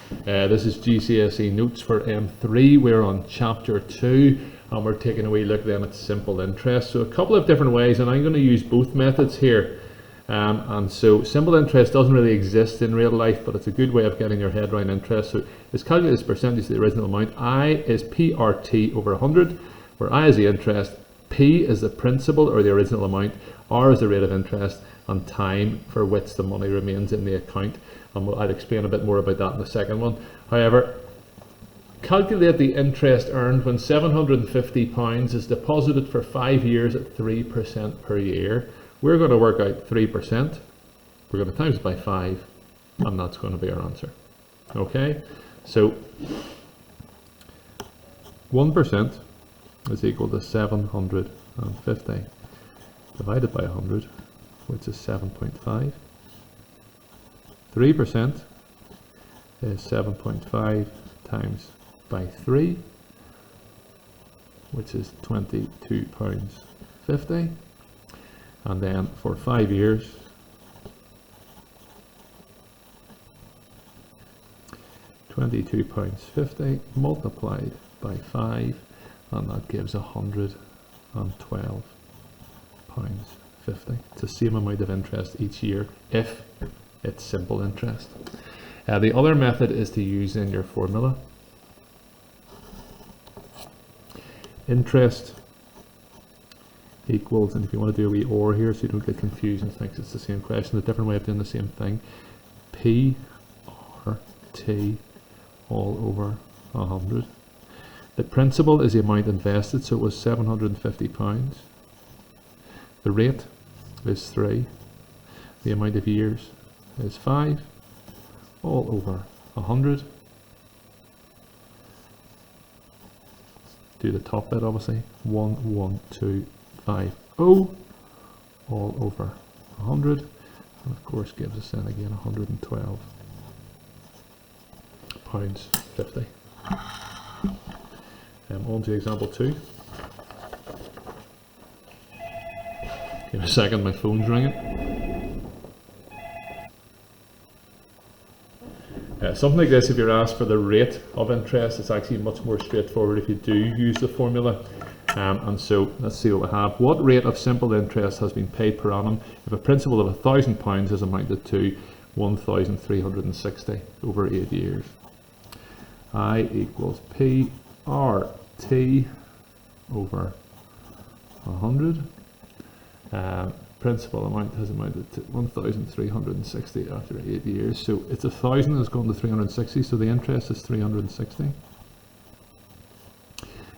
This is GCSE notes for M3. We're on chapter 2 and we're taking a wee look then at simple interest. So a couple of different ways, and I'm going to use both methods here. And so simple interest doesn't really exist in real life, but it's a good way of getting your head around interest. So it's calculated as percentage of the original amount. I is PRT over 100, where I is the interest, P is the principal or the original amount, R is the rate of interest, and time for which the money remains in the account. And I'll explain a bit more about that in the second one. However, calculate the interest earned when £750 is deposited for 5 years at 3% per year. We're going to work out 3%. We're going to times it by 5, and that's going to be our answer. Okay, so 1% is equal to 750 divided by 100, which is 7.5. 3% is 7.5 times by 3, which is £22.50. And then for 5 years, £22.50 multiplied by 5, and that gives £112.50. It's the same amount of interest each year if it's simple interest. The other method is to use in your formula. Interest equals, and if you want to do a wee or here so you don't get confused and think it's the same question, a different way of doing the same thing, PRT all over 100. The principal is the amount invested, so it was £750. The rate is 3. The amount of years is 5, all over 100. Do the top bit obviously, 11250 all over 100, and of course gives us then again £112.50. On to example 2. Give me a second, my phone's ringing. Something like this, if you're asked for the rate of interest, it's actually much more straightforward if you do use the formula. And so let's see what we have. What rate of simple interest has been paid per annum if a principal of £1,000 is amounted to 1,360 over 8 years? I equals PRT over 100. Principal amount has amounted to 1,360 after 8 years. So it's 1,000 has gone to 360, so the interest is 360.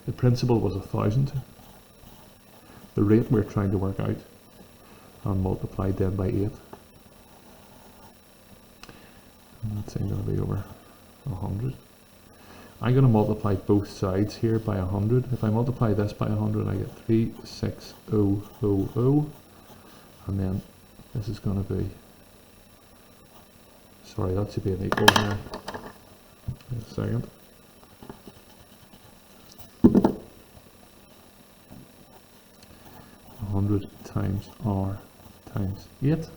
The principal was 1,000. The rate we're trying to work out, and multiplied then by 8. And that's going to be over 100. I'm going to multiply both sides here by 100. If I multiply this by 100, I get 36000. And then this is going to be, sorry, that should be an equal now. Wait a second. $100 times R times 8.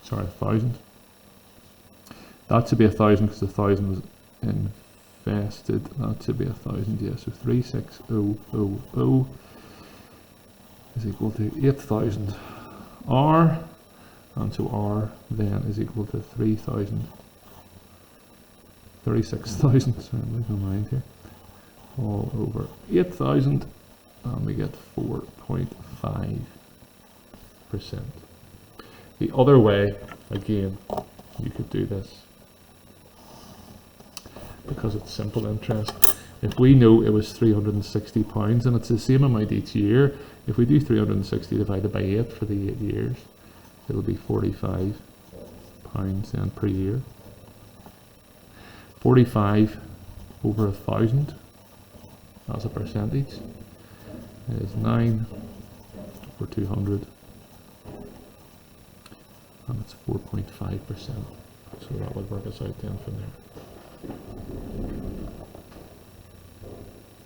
Sorry, 1,000. That should be 1,000 because 1,000 was invested. That should be 1,000, yeah. So 36000 is equal to 8,000 R, and so R then is equal to 36,000, sorry, I'm losing my mind here, all over 8,000, and we get 4.5%. The other way, again, you could do this, because it's simple interest. If we know it was £360 and it's the same amount each year, if we do 360 divided by 8 for the 8 years, it'll be £45 then per year. 45 over 1,000 as a percentage is 9 over 200, and it's 4.5%. So that would work us out then from there.